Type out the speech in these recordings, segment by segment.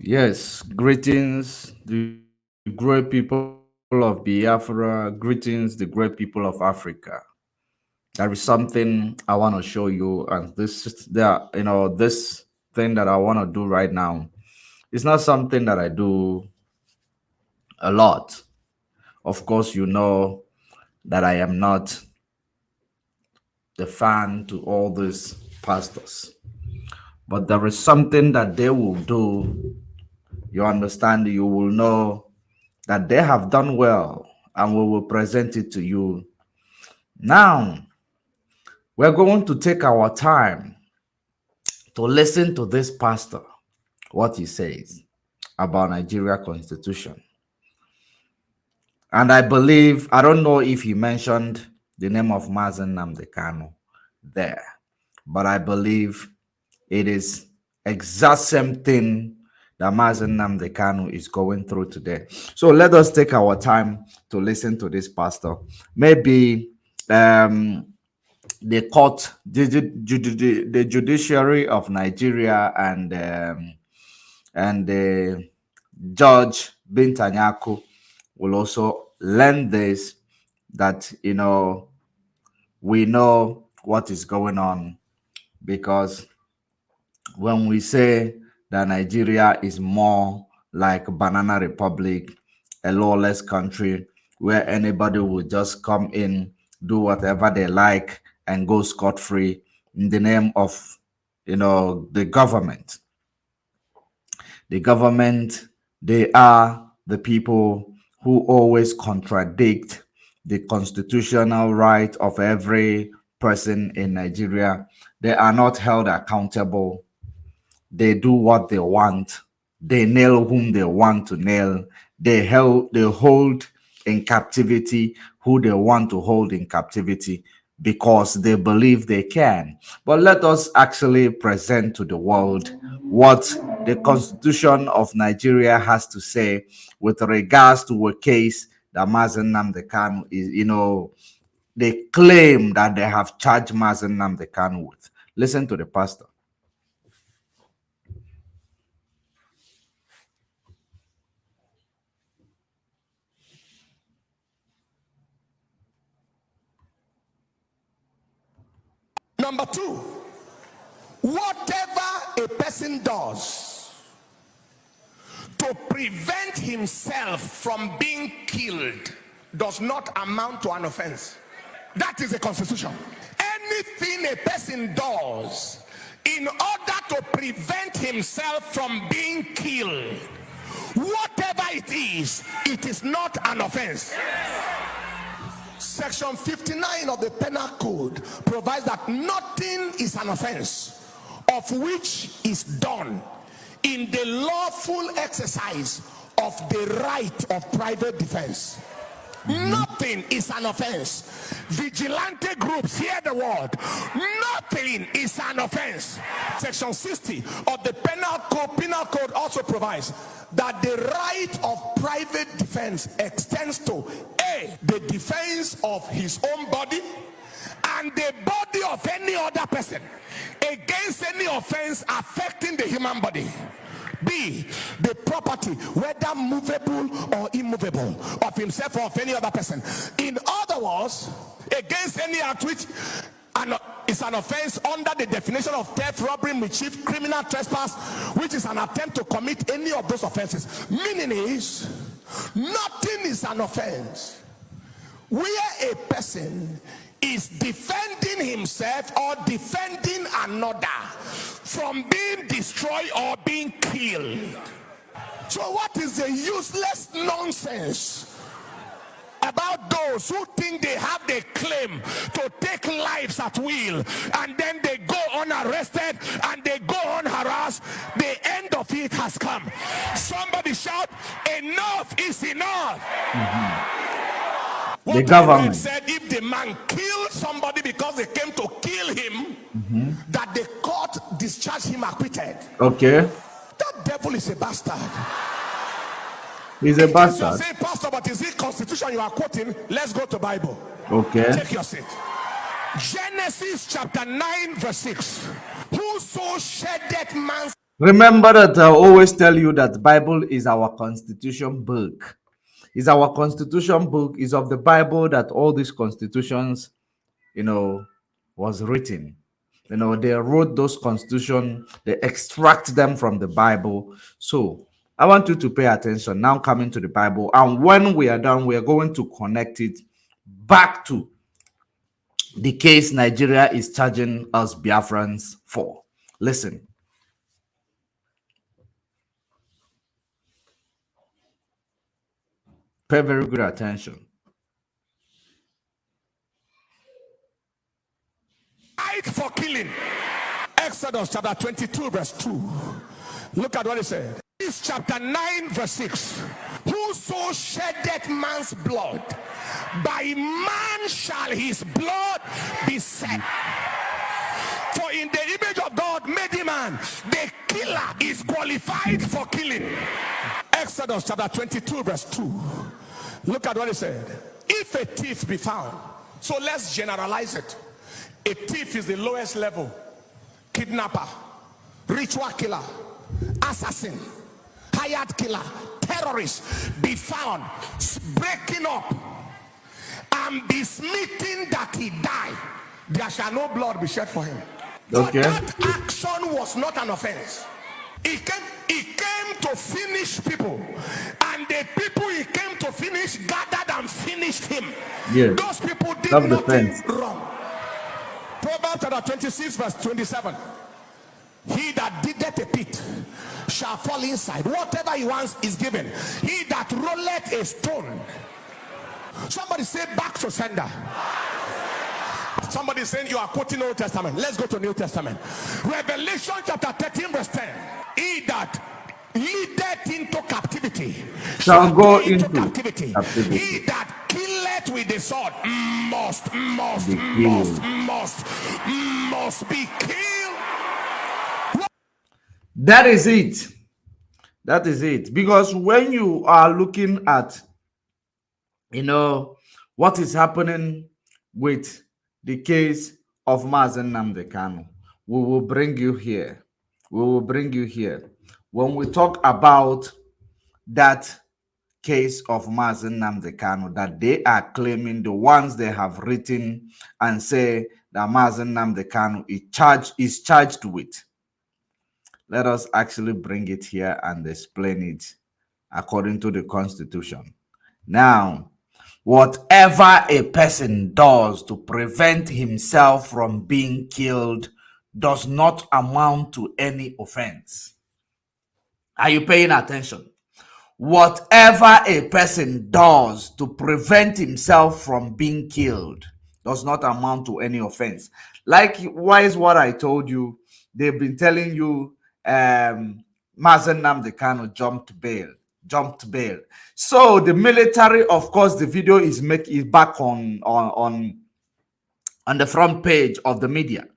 Yes, greetings, the great people of Biafra. Greetings, the great people of Africa. There is something I want to show you, and this thing that I want to do right now. It's not something that I do a lot. Of course, you know that I am not the fan to all these pastors, but there is something that they will do. You understand? You will know that they have done well, and we will present it to you. Now, we're going to take our time to listen to this pastor, what he says about Nigeria constitution. And I believe, I don't know if he mentioned the name of Mazen Nnamdi Kanu there, but I believe it is exact same thing that Mazen Nnamdi Kanu is going through today. So let us take our time to listen to this pastor. Maybe the court, the judiciary of Nigeria, and the judge Bintanyaku will also learn this, that we know what is going on, because when we say that Nigeria is more like Banana Republic, a lawless country where anybody will just come in, do whatever they like, and go scot-free in the name of, the government. The government, they are the people who always contradict the constitutional right of every person in Nigeria. They are not held accountable. They do what they want. They nail whom they want to nail. They hold in captivity who they want to hold in captivity because they believe they can. But let us actually present to the world what the Constitution of Nigeria has to say with regards to a case that Mazen Nnamdi Kanu is, they claim that they have charged Mazen Nnamdi Kanu with. Listen to the pastor. Number two, whatever a person does to prevent himself from being killed does not amount to an offense. That is the constitution. Anything a person does in order to prevent himself from being killed, whatever it is not an offense. Section 59 of the Penal Code provides that nothing is an offense of which is done in the lawful exercise of the right of private defense. Nothing is an offense. Vigilante groups, hear the word. Nothing is an offense. Section 60 of the Penal Code also provides that the right of private defense extends to A, the defense of his own body and the body of any other person against any offense affecting the human body. B, the property, whether movable or immovable, of himself or of any other person. In other words, against any act which is an offense under the definition of theft, robbery, mischief, criminal trespass, which is an attempt to commit any of those offenses. Meaning is, nothing is an offense where a person is defending himself or defending another from being destroyed or being killed. So what is the useless nonsense about those who think they have the claim to take lives at will, and then they go unarrested and they go unharassed? The end of it has come. Somebody shout, enough is enough. What the government said, if the man killed somebody because they came to kill him, that the court discharged him acquitted. Okay. That devil is a bastard. He's a bastard. You say, Pastor, but is it Constitution you are quoting? Let's go to Bible. Okay. Take your seat. Genesis chapter 9 verse 6. Whoso sheddeth man's Remember that I always tell you that Bible is our constitution book. Is our constitution book. Is of the Bible that all these constitutions, you know, was written. You know, they wrote those constitution, they extract them from the Bible. So I want you to pay attention now, coming to the Bible. And when we are done, we are going to connect it back to the case Nigeria is charging us Biafrans for. Listen. Pay very good attention. Fight for killing. Exodus chapter 22 verse 2. Look at what it said. This chapter 9 verse 6. Whoso sheddeth man's blood, by man shall his blood be set. For in the image of God made him man. The killer is qualified for killing. Exodus chapter 22 verse 2. Look at what it said. If a thief be found, so let's generalize it. A thief is the lowest level. Kidnapper, ritual killer, assassin, hired killer, terrorist, be found breaking up and be smitten that he die, there shall no blood be shed for him. But that action was not an offense. He came to finish people, and the people he came to finish gathered and finished him. Yeah. Those people did nothing wrong. Proverbs chapter 26 verse 27. He that diggeth a pit shall fall inside. Whatever he wants is given. He that rolleth a stone. Somebody say back to sender. Somebody saying you are quoting Old Testament. Let's go to New Testament. Revelation chapter 13 verse 10. He that leadeth into captivity shall go into captivity. He that killeth with the sword must be killed. That is it. That is it. Because when you are looking at, you know, what is happening with the case of Mazen Nnamdi Kanu, we will bring you here. We will bring you here. When we talk about that case of Mazen Nnamdi Kanu, that they are claiming, the ones they have written and say that Mazen Nnamdi Kanu is charged with. Let us actually bring it here and explain it according to the Constitution. Now, whatever a person does to prevent himself from being killed does not amount to any offense. Are you paying attention? Whatever a person does to prevent himself from being killed does not amount to any offense. Likewise, what I told you, they've been telling you Mazen Nnamdi Kanu jumped bail. So the military, of course, the video is back on the front page of the media.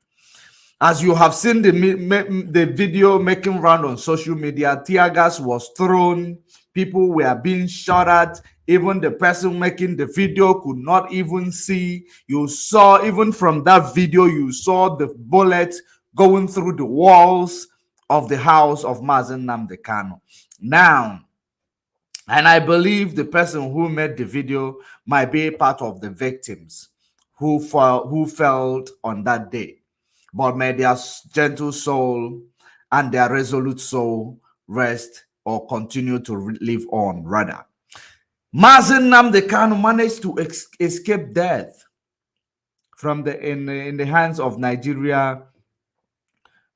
As you have seen the video making round on social media, tear gas was thrown, people were being shot at, even the person making the video could not even see. You saw, even from that video, you saw the bullets going through the walls of the house of Mazen Nnamdi Kanu. Now, and I believe the person who made the video might be part of the victims who felt on that day. But may their gentle soul and their resolute soul rest or continue to live on, rather. Mazen Nnamdi Kanu managed to escape death from in the hands of Nigeria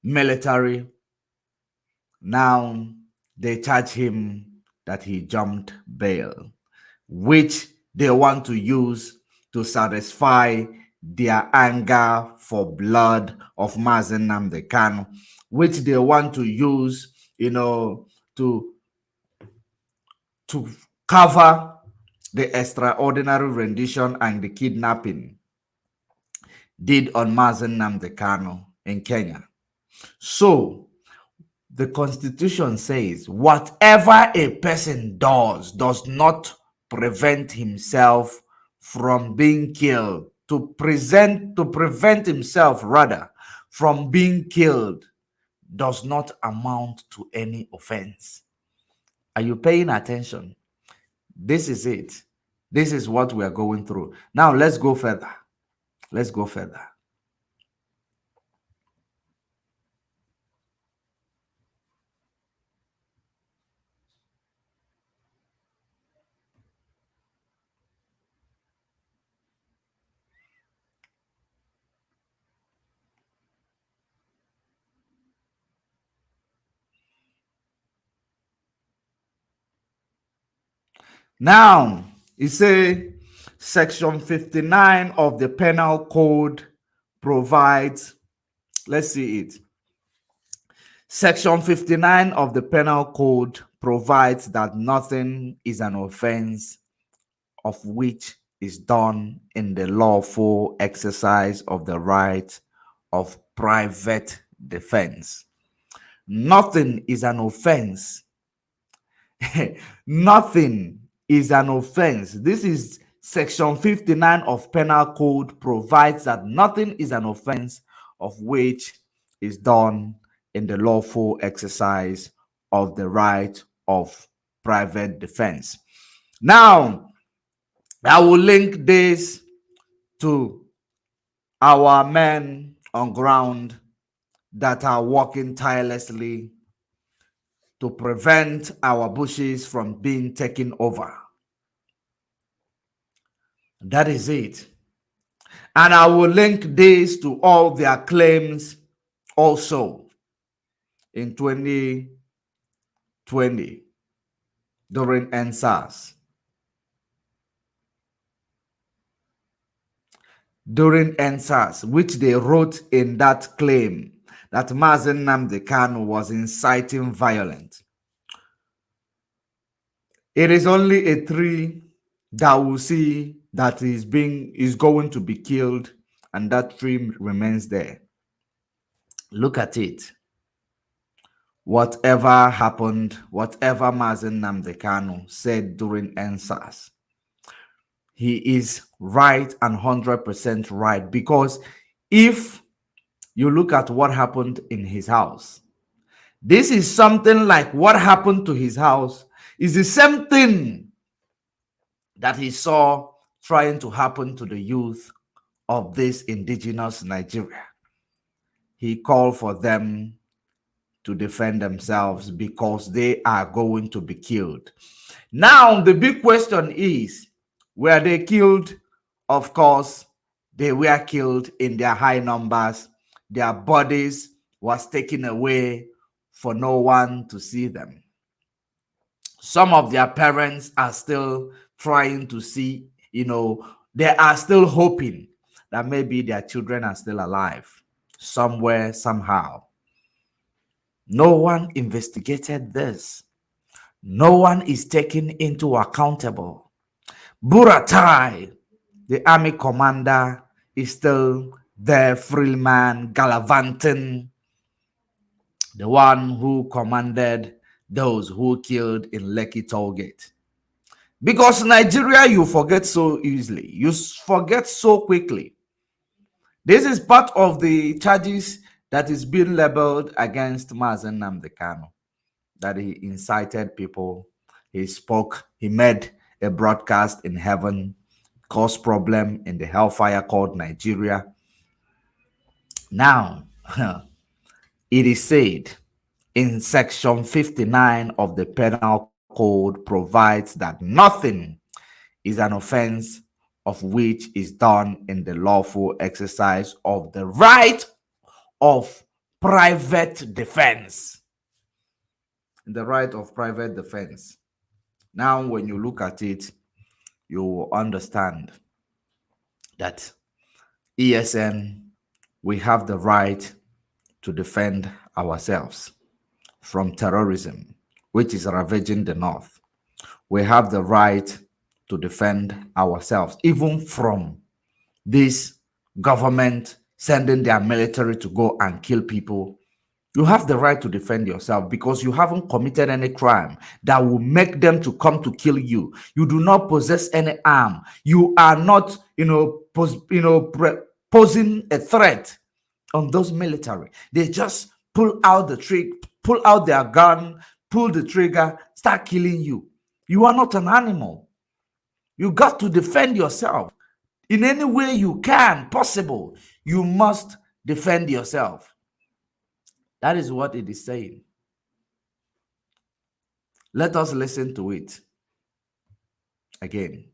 military. Now they charge him that he jumped bail, which they want to use to satisfy their anger for blood of Mazen Nnamdi Kanu, which they want to use, you know, to cover the extraordinary rendition and the kidnapping did on Mazen Nnamdi Kanu in Kenya. So the Constitution says whatever a person does not prevent himself from being killed, to prevent himself rather from being killed, does not amount to any offense. Are you paying attention? This is it. This is what we are going through. Now let's go further. Let's go further. Now, it say section 59 of the penal code provides, let's see it. Section 59 of the penal code provides that nothing is an offense of which is done in the lawful exercise of the right of private defense. Nothing is an offense. Nothing is an offense. This is section 59 of penal code provides that nothing is an offense of which is done in the lawful exercise of the right of private defense. Now, I will link this to our men on ground that are working tirelessly to prevent our bushes from being taken over. That is it. And I will link this to all their claims also in 2020 during NSAS. During NSAS, which they wrote in that claim that Mazen Nnamdi Kanu was inciting violence. It is only a tree that will see that is going to be killed, and that tree remains there. Look at it. Whatever happened, whatever Mazen Nnamdi Kanu said during NSAS, he is right and 100% right, because if you look at what happened in his house, this is something like what happened to his house is the same thing that he saw trying to happen to the youth of this indigenous Nigeria. He called for them to defend themselves because they are going to be killed. Now, the big question is, were they killed? Of course, they were killed in their high numbers. Their bodies was taken away for no one to see them. Some of their parents are still trying to see, they are still hoping that maybe their children are still alive somewhere, somehow. No one investigated this. No one is taken into accountable. Buratai, the army commander, is still there, free man, gallivanting, the one who commanded those who killed in Lekki Tollgate. Because Nigeria, you forget so easily. You forget so quickly. This is part of the charges that is being labeled against Mazen Nnamdi Kanu, that he incited people, he spoke, he made a broadcast in heaven, caused problem in the hellfire called Nigeria. Now, it is said in section 59 of the penal code provides that nothing is an offense of which is done in the lawful exercise of the right of private defense. The right of private defense. Now, when you look at it, you will understand that ESN, we have the right to defend ourselves from terrorism, which is ravaging the North. We have the right to defend ourselves, even from this government sending their military to go and kill people. You have the right to defend yourself because you haven't committed any crime that will make them to come to kill you. You do not possess any arm. You are not, posing a threat on those military. They just pull out the trigger, pull out their gun, pull the trigger, start killing you. You are not an animal. You got to defend yourself in any way you can possible. You must defend yourself. That is what it is saying. Let us listen to it again.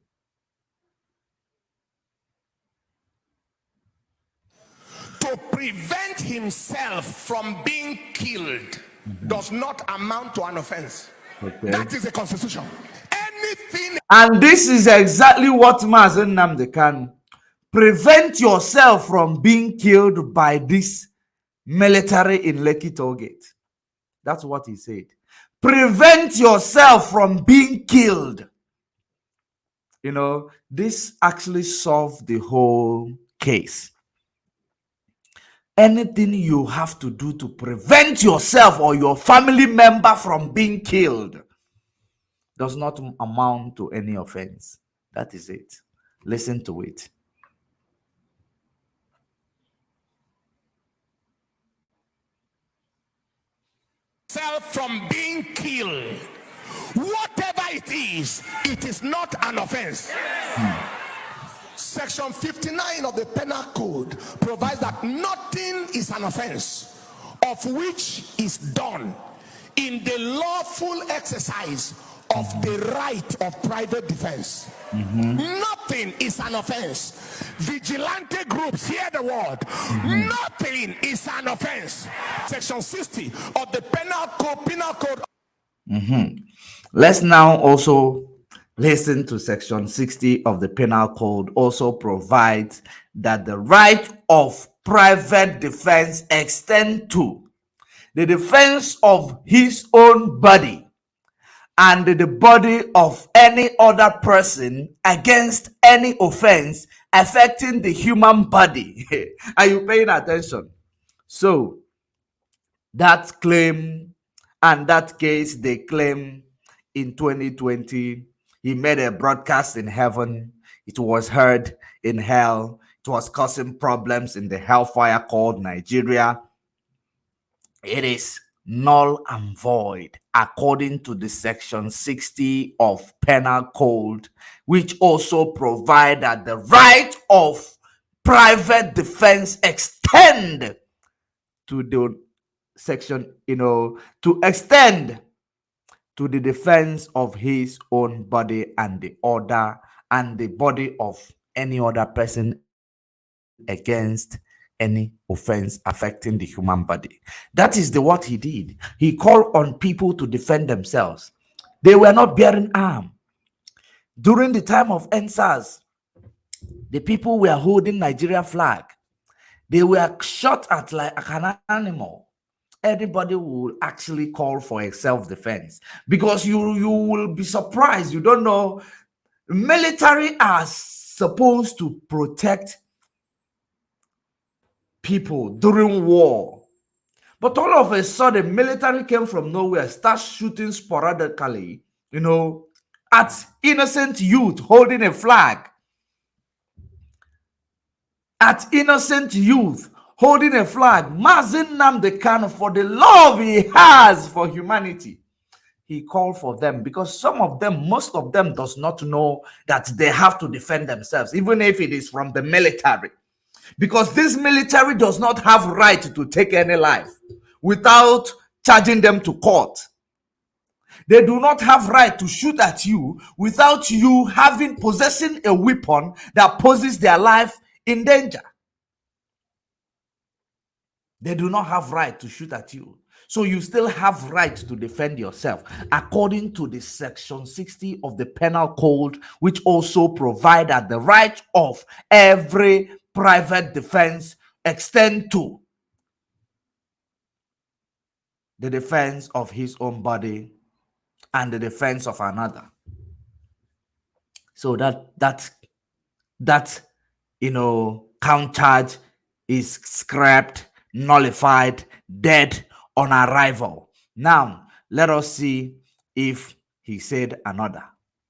To prevent himself from being killed does not amount to an offense. Okay. That is the Constitution. Anything. And this is exactly what Mazen Nnamdi Kanu. Prevent yourself from being killed by this military in Lekki Tollgate. That's what he said. Prevent yourself from being killed. You know, this actually solved the whole case. Anything you have to do to prevent yourself or your family member from being killed does not amount to any offense. That is it. Listen to it. Self from being killed, whatever it is not an offense. Section 59 of the Penal Code provides that nothing is an offense of which is done in the lawful exercise of the right of private defense. Nothing is an offense. Vigilante groups, hear the word. Nothing is an offense. Section 60 of the Penal Code. Let's now also listen to section 60 of the Penal Code. Also provides that the right of private defense extend to the defense of his own body and the body of any other person against any offense affecting the human body. Are you paying attention? So that claim and that case they claim in 2020, he made a broadcast in heaven. It was heard in hell. It was causing problems in the hellfire called Nigeria. It is null and void according to the section 60 of Penal Code, which also provide that the right of private defense extend to the section, to extend to the defense of his own body and the body of any other person against any offense affecting the human body. That is what he did. He called on people to defend themselves. They were not bearing arms. During the time of NSAS, the people were holding Nigeria flag. They were shot at like an animal. Anybody will actually call for a self-defense because you will be surprised. You don't know. Military are supposed to protect people during war, but all of a sudden military came from nowhere, start shooting sporadically, at innocent youth holding a flag. At innocent youth holding a flag. Mazen Nnamdi Kanu, for the love he has for humanity, he called for them, because most of them does not know that they have to defend themselves, even if it is from the military. Because this military does not have right to take any life without charging them to court. They do not have right to shoot at you without you possessing a weapon that poses their life in danger. They do not have right to shoot at you. So you still have right to defend yourself according to the section 60 of the Penal Code, which also provide that the right of every private defense extend to the defense of his own body and the defense of another. So that count charge is scrapped, nullified, dead on arrival. Now let us see if he said another.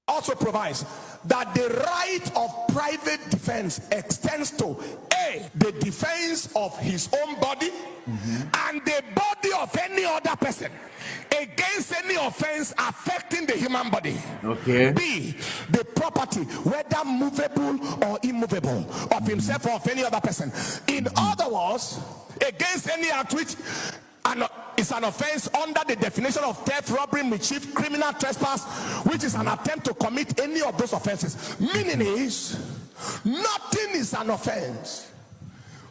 Also provides that the right of private defense extends to A, the defense of his own body and the body of any other person against any offense affecting the human body. Okay. B, the property, whether movable or immovable, of himself or of any other person. In other words, against any act which is an offense under the definition of theft, robbery, mischief, criminal trespass, which is an attempt to commit any of those offenses. Meaning is, nothing is an offense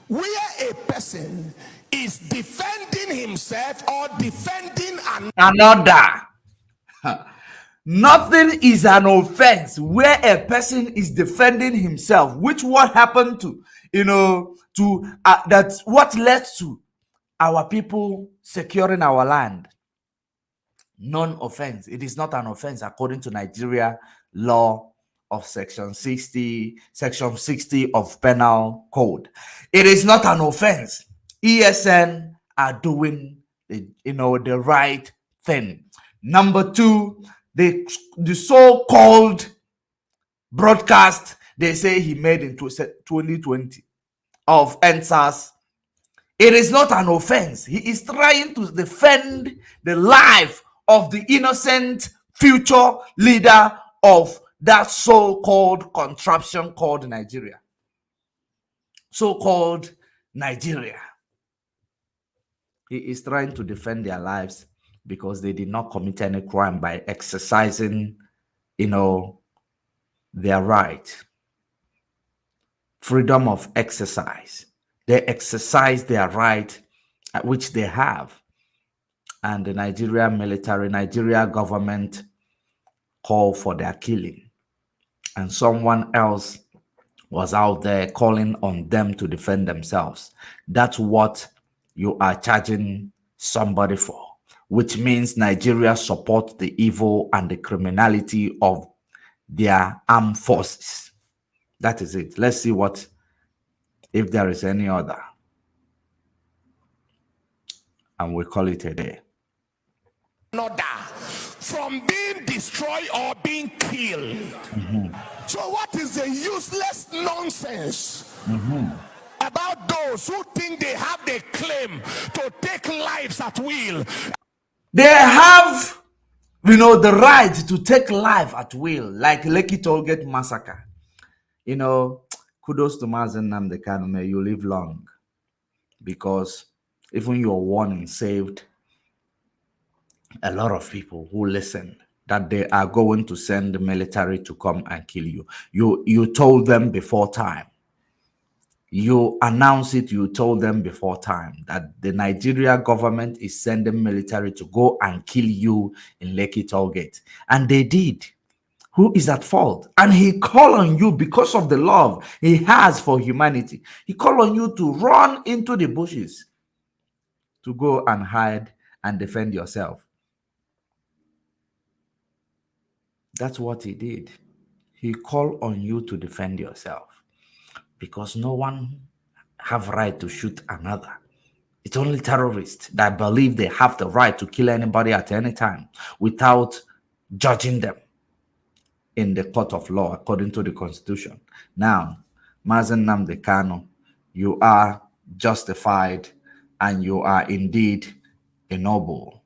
where a person is defending himself or defending another. Nothing is an offense where a person is defending himself, which what happened to, that's what led to our people securing our land. Non-offense. It is not an offense according to Nigeria law of section 60 of penal code. It is not an offense. ESN are doing the right thing. Number two, the so-called broadcast they say he made in 2020 of NSAS, it is not an offense. He is trying to defend the life of the innocent future leader of that so-called contraption called Nigeria. So-called Nigeria. He is trying to defend their lives because they did not commit any crime by exercising, their right. Freedom of exercise. They exercise their right, which they have. And the Nigeria government called for their killing. And someone else was out there calling on them to defend themselves. That's what you are charging somebody for, which means Nigeria supports the evil and the criminality of their armed forces. That is it. Let's see if there is any other. And we call it a day. Another from being destroyed or being killed. So what is the useless nonsense about those who think they have the claim to take lives at will? They have, the right to take life at will, like Lekki Tollgate massacre. Kudos to Mazen Nnamdi Kanu. May you live long, because even your warning saved a lot of people who listened that they are going to send the military to come and kill you. You told them before time. You announced it. You told them before time that the Nigeria government is sending military to go and kill you in Lekki Tollgate, and they did. Who is at fault? And he called on you because of the love he has for humanity. He called on you to run into the bushes to go and hide and defend yourself. That's what he did. He called on you to defend yourself, because no one have right to shoot another. It's only terrorists that believe they have the right to kill anybody at any time without judging them in the court of law according to the Constitution. Now, Mazen Nnamdi Kanu, you are justified and you are indeed a noble.